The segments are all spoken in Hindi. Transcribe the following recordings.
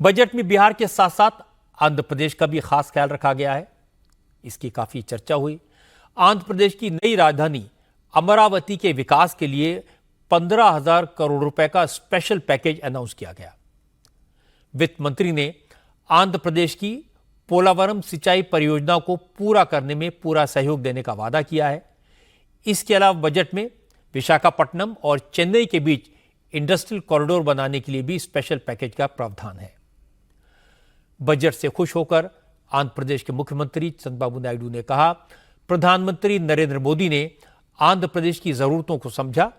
बजट में बिहार के साथ साथ आंध्र प्रदेश का भी खास ख्याल रखा गया है। इसकी काफी चर्चा हुई। आंध्र प्रदेश की नई राजधानी अमरावती के विकास के लिए 15,000 करोड़ रुपए का स्पेशल पैकेज अनाउंस किया गया। वित्त मंत्री ने आंध्र प्रदेश की पोलावरम सिंचाई परियोजना को पूरा करने में पूरा सहयोग देने का वादा किया है। इसके अलावा बजट में विशाखापट्टनम और चेन्नई के बीच इंडस्ट्रियल कॉरिडोर बनाने के लिए भी स्पेशल पैकेज का प्रावधान है। बजट से खुश होकर आंध्र प्रदेश के मुख्यमंत्री चंद्रबाबू नायडू ने कहा, प्रधानमंत्री नरेंद्र मोदी ने आंध्र प्रदेश की जरूरतों को समझा,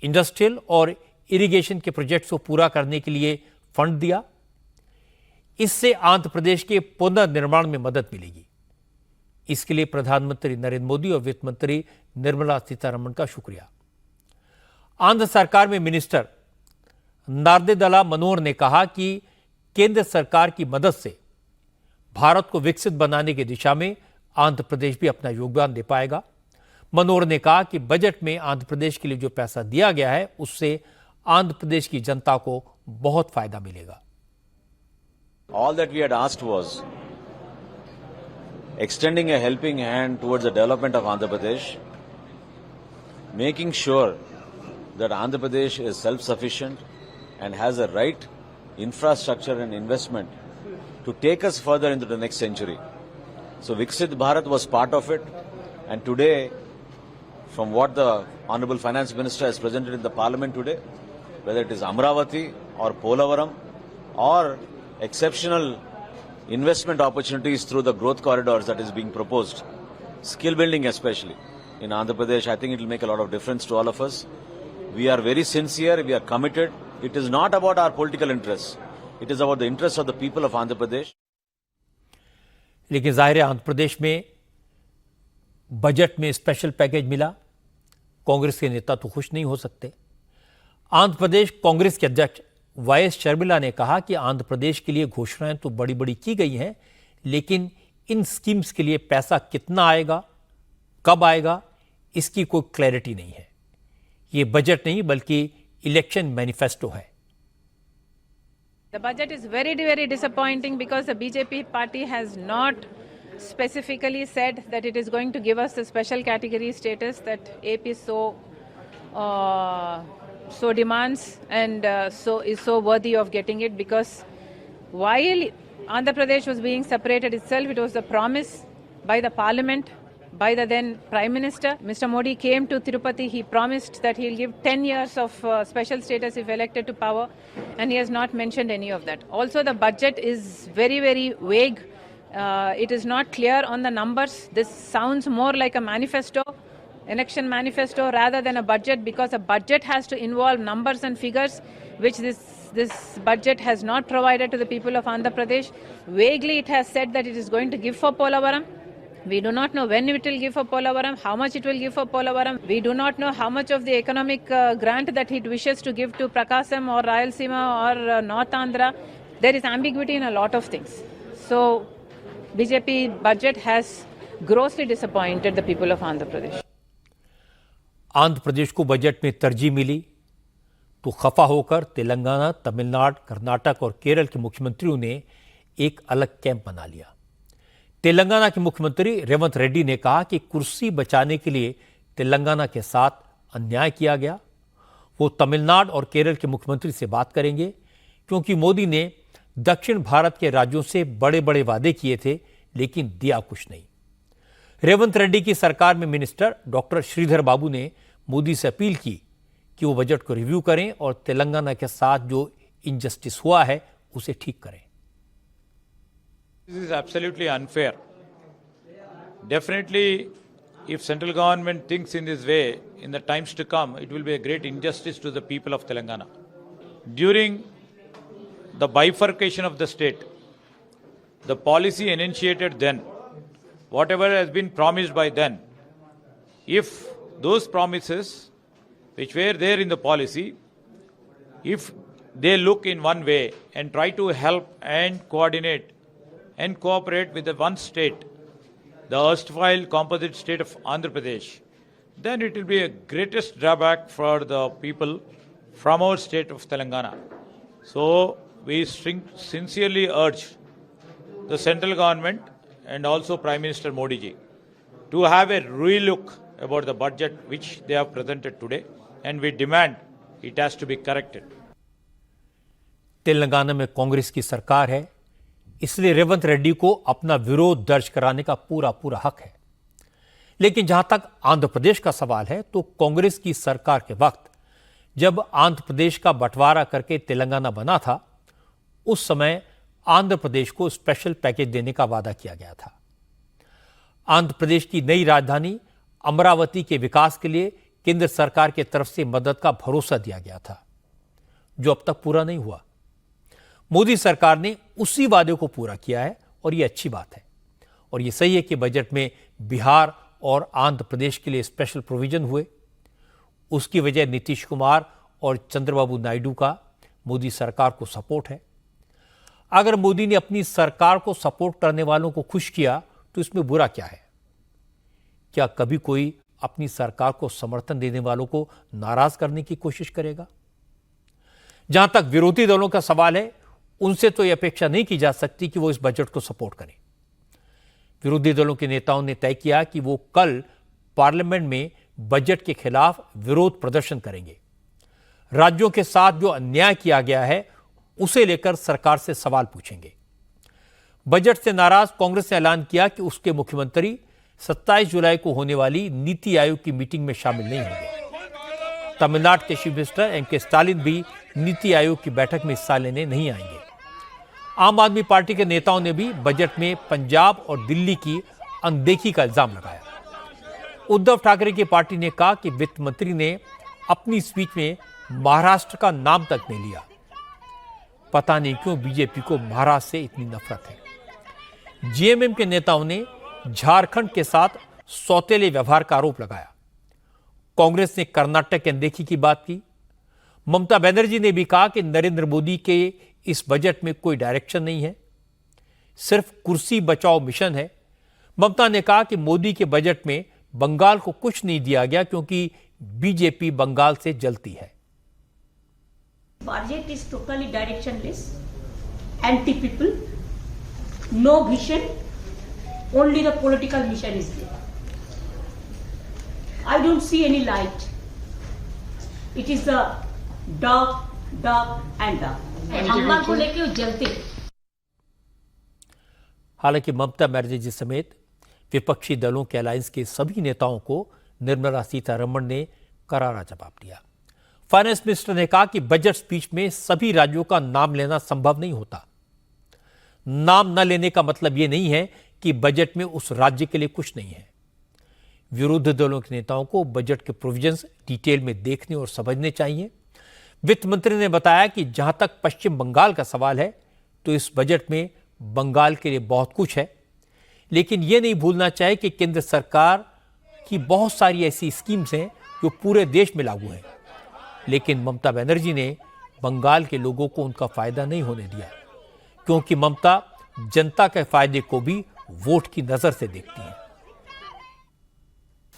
इंडस्ट्रियल और इरिगेशन के प्रोजेक्ट्स को पूरा करने के लिए फंड दिया। इससे आंध्र प्रदेश के पुनर्निर्माण में मदद मिलेगी। इसके लिए प्रधानमंत्री नरेंद्र मोदी और वित्त मंत्री निर्मला सीतारमण का शुक्रिया। आंध्र सरकार में मिनिस्टर नार्देदला मनोहर ने कहा कि केंद्र सरकार की मदद से भारत को विकसित बनाने की दिशा में आंध्र प्रदेश भी अपना योगदान दे पाएगा। मनोहर ने कहा कि बजट में आंध्र प्रदेश के लिए जो पैसा दिया गया है उससे आंध्र प्रदेश की जनता को बहुत फायदा मिलेगा। All that we had asked was extending a helping hand towards the development of Andhra Pradesh, making sure that Andhra Pradesh is self-sufficient and has the right infrastructure and investment to take us further into the next century. So Viksit Bharat was part of it, and today, from what the Honorable Finance Minister has presented in the Parliament today, whether it is Amravati or Polavaram or exceptional investment opportunities through the growth corridors that is being proposed, skill building especially in Andhra Pradesh, I think it will make a lot of difference to all of us. We are very sincere, we are committed. It is not about our political interests. It is about the interests of the people of Andhra Pradesh. लेकिन जाहिर है आंध्र प्रदेश में बजट में स्पेशल पैकेज मिला, कांग्रेस के नेता तो खुश नहीं हो सकते। आंध्र प्रदेश कांग्रेस के अध्यक्ष वाईएस शर्मिला ने कहा कि आंध्र प्रदेश के लिए घोषणाएं तो बड़ी बड़ी की गई हैं, लेकिन इन स्कीम्स के लिए पैसा कितना आएगा, कब आएगा, इसकी कोई क्लैरिटी नहीं है। ये बजट नहीं बल्कि इलेक्शन मैनिफेस्टो है। The budget is very, very disappointing because the BJP party has not specifically said that it is going to give us the special category status that AP so demands and is so worthy of getting it, because while Andhra Pradesh was being separated itself, it was the promise by the parliament, by the then Prime Minister. Mr. Modi came to Tirupati, he promised that he'll give 10 years of special status if elected to power, and he has not mentioned any of that. Also, the budget is very, very vague. It is not clear on the numbers. This sounds more like a manifesto, election manifesto, rather than a budget, because a budget has to involve numbers and figures, which this budget has not provided to the people of Andhra Pradesh. Vaguely, it has said that it is going to give for Polavaram. We do not know when it will give for Polavaram, how much it will give for Polavaram. We do not know how much of the economic grant that it wishes to give to Prakasam or Rayalaseema or North Andhra. There is ambiguity in a lot of things. So, BJP budget has grossly disappointed the people of Andhra Pradesh. Andhra Pradesh को बजट में तरजीह मिली तो खफा होकर तेलंगाना, तमिलनाडु, कर्नाटक और केरल के मुख्यमंत्रियों ने एक अलग कैंप बना लिया। तेलंगाना के मुख्यमंत्री रेवंत रेड्डी ने कहा कि कुर्सी बचाने के लिए तेलंगाना के साथ अन्याय किया गया। वो तमिलनाडु और केरल के मुख्यमंत्री से बात करेंगे, क्योंकि मोदी ने दक्षिण भारत के राज्यों से बड़े बड़े वादे किए थे, लेकिन दिया कुछ नहीं। रेवंत रेड्डी की सरकार में मिनिस्टर डॉक्टर श्रीधर बाबू ने मोदी से अपील की कि वो बजट को रिव्यू करें और तेलंगाना के साथ जो इनजस्टिस हुआ है उसे ठीक करें। This is absolutely unfair. Definitely, if central government thinks in this way, in the times to come, it will be a great injustice to the people of Telangana. During the bifurcation of the state, the policy enunciated then, whatever has been promised by then, if those promises which were there in the policy, if they look in one way and try to help and coordinate and cooperate with the one state, the erstwhile composite state of Andhra Pradesh, then it will be a greatest drawback for the people from our state of Telangana. So we sincerely urge the central government and also Prime Minister Modi ji to have a relook about the budget which they have presented today, and we demand it has to be corrected. Telangana में कांग्रेस की सरकार है, इसलिए रेवंत रेड्डी को अपना विरोध दर्ज कराने का पूरा हक है। लेकिन जहां तक आंध्र प्रदेश का सवाल है, तो कांग्रेस की सरकार के वक्त जब आंध्र प्रदेश का बंटवारा करके तेलंगाना बना था, उस समय आंध्र प्रदेश को स्पेशल पैकेज देने का वादा किया गया था। आंध्र प्रदेश की नई राजधानी अमरावती के विकास के लिए केंद्र सरकार की तरफ से मदद का भरोसा दिया गया था, जो अब तक पूरा नहीं हुआ। मोदी सरकार ने उसी वादे को पूरा किया है और यह अच्छी बात है। और यह सही है कि बजट में बिहार और आंध्र प्रदेश के लिए स्पेशल प्रोविजन हुए। उसकी वजह नीतीश कुमार और चंद्रबाबू नायडू का मोदी सरकार को सपोर्ट है। अगर मोदी ने अपनी सरकार को सपोर्ट करने वालों को खुश किया तो इसमें बुरा क्या है? क्या कभी कोई अपनी सरकार को समर्थन देने वालों को नाराज करने की कोशिश करेगा? जहां तक विरोधी दलों का सवाल है, उनसे तो यह अपेक्षा नहीं की जा सकती कि वो इस बजट को सपोर्ट करें। विरोधी दलों के नेताओं ने तय किया कि वो कल पार्लियामेंट में बजट के खिलाफ विरोध प्रदर्शन करेंगे। राज्यों के साथ जो अन्याय किया गया है, उसे लेकर सरकार से सवाल पूछेंगे। बजट से नाराज कांग्रेस ने ऐलान किया कि उसके मुख्यमंत्री 27 जुलाई को होने वाली नीति आयोग की मीटिंग में शामिल नहीं होंगे। तमिलनाडु के चीफ मिनिस्टर एम.के. स्टालिन भी नीति आयोग की बैठक में हिस्सा लेने नहीं आएंगे। आम आदमी पार्टी के नेताओं ने भी बजट में पंजाब और दिल्ली की अनदेखी का इल्जाम लगाया। उद्धव ठाकरे की पार्टी ने कहा कि वित्त मंत्री ने अपनी स्पीच में महाराष्ट्र का नाम तक नहीं लिया। पता नहीं क्यों बीजेपी को महाराष्ट्र से इतनी नफरत है। जेएमएम के नेताओं ने झारखंड के साथ सौतेले व्यवहार का आरोप लगाया। कांग्रेस ने कर्नाटक की अनदेखी की बात की। ममता बनर्जी ने भी कहा कि नरेंद्र मोदी के इस बजट में कोई डायरेक्शन नहीं है, सिर्फ कुर्सी बचाओ मिशन है। ममता ने कहा कि मोदी के बजट में बंगाल को कुछ नहीं दिया गया क्योंकि बीजेपी बंगाल से जलती है। Budget is totally directionless, anti-people, no vision, only the political mission is there. I don't see any light. It is the dark, dark and dark. अम्मा को लेके वो जलते। हालांकि ममता बनर्जी समेत विपक्षी दलों के अलायंस के सभी नेताओं को निर्मला सीतारमण ने करारा जवाब दिया। फाइनेंस मिनिस्टर ने कहा कि बजट स्पीच में सभी राज्यों का नाम लेना संभव नहीं होता। नाम न लेने का मतलब यह नहीं है कि बजट में उस राज्य के लिए कुछ नहीं है। विरोधी दलों के नेताओं को बजट के प्रोविजंस डिटेल में देखने और समझने चाहिए। वित्त मंत्री ने बताया कि जहां तक पश्चिम बंगाल का सवाल है, तो इस बजट में बंगाल के लिए बहुत कुछ है, लेकिन यह नहीं भूलना चाहिए कि केंद्र सरकार की बहुत सारी ऐसी स्कीम्स हैं जो पूरे देश में लागू हैं। लेकिन ममता बनर्जी ने बंगाल के लोगों को उनका फायदा नहीं होने दिया, क्योंकि ममता जनता के फायदे को भी वोट की नजर से देखती हैं।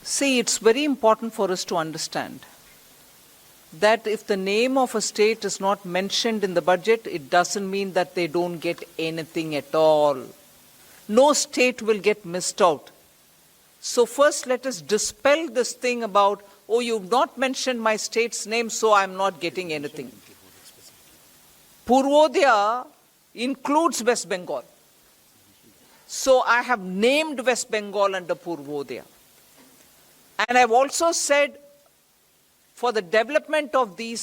See, it's very important for us to understand that if the name of a state is not mentioned in the budget, it doesn't mean that they don't get anything at all. No state will get missed out. So first let us dispel this thing about, oh, you've not mentioned my state's name, so I'm not getting anything. Purvodaya includes West Bengal. So I have named West Bengal under Purvodaya. And I've also said, for the development of these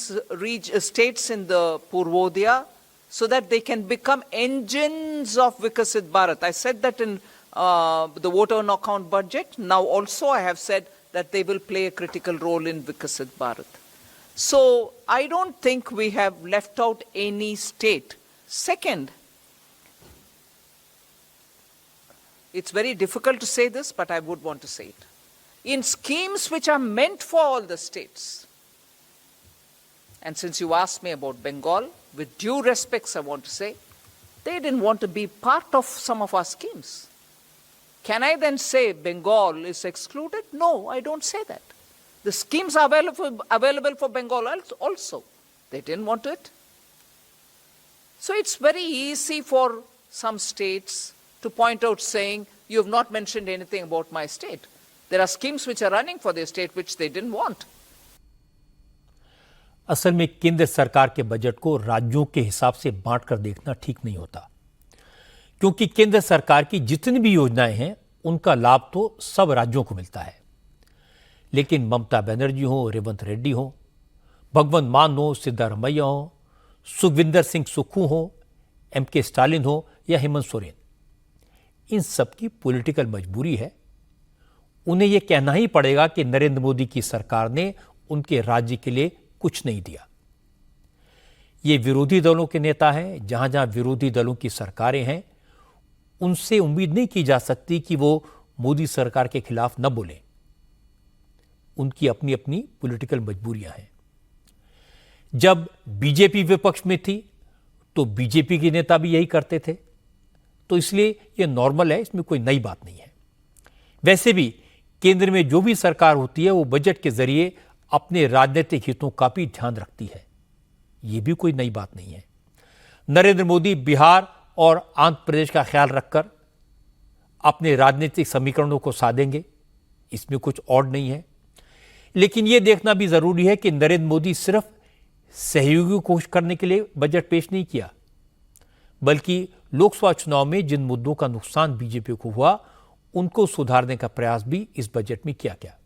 states in the Purvodaya, so that they can become engines of Vikasit Bharat. I said that in the voter on account budget. Now also I have said that they will play a critical role in Vikasit Bharat. So I don't think we have left out any state. Second, it's very difficult to say this, but I would want to say it. In schemes which are meant for all the states, and since you asked me about Bengal, with due respects I want to say, they didn't want to be part of some of our schemes. Can I then say Bengal is excluded? No, I don't say that. The schemes are available for Bengal also. They didn't want it. So it's very easy for some states to point out saying, you have not mentioned anything about my state. There are schemes which are running for their state which they didn't want. असल में केंद्र सरकार के बजट को राज्यों के हिसाब से बांटकर देखना ठीक नहीं होता, क्योंकि केंद्र सरकार की जितनी भी योजनाएं हैं उनका लाभ तो सब राज्यों को मिलता है। लेकिन ममता बनर्जी हो, रेवंत रेड्डी हो, भगवंत मान हो, सिद्धारमैया हो, सुखविंदर सिंह सुक्खू हो, एमके स्टालिन हो या हेमंत सोरेन, इन सबकी पॉलिटिकल मजबूरी है। उन्हें यह कहना ही पड़ेगा कि नरेंद्र मोदी की सरकार ने उनके राज्य के लिए कुछ नहीं दिया। ये विरोधी दलों के नेता हैं। जहां जहां विरोधी दलों की सरकारें हैं, उनसे उम्मीद नहीं की जा सकती कि वो मोदी सरकार के खिलाफ न बोलें। उनकी अपनी अपनी पॉलिटिकल मजबूरियां हैं। जब बीजेपी विपक्ष में थी तो बीजेपी के नेता भी यही करते थे, तो इसलिए यह नॉर्मल है, इसमें कोई नई बात नहीं है। वैसे भी केंद्र में जो भी सरकार होती है वो बजट के जरिए अपने राजनीतिक हितों का भी ध्यान रखती है, यह भी कोई नई बात नहीं है। नरेंद्र मोदी बिहार और आंध्र प्रदेश का ख्याल रखकर अपने राजनीतिक समीकरणों को साधेंगे, इसमें कुछ और नहीं है। लेकिन यह देखना भी जरूरी है कि नरेंद्र मोदी सिर्फ सहयोगी कोशिश करने के लिए बजट पेश नहीं किया, बल्कि लोकसभा चुनाव में जिन मुद्दों का नुकसान बीजेपी को हुआ उनको सुधारने का प्रयास भी इस बजट में किया गया।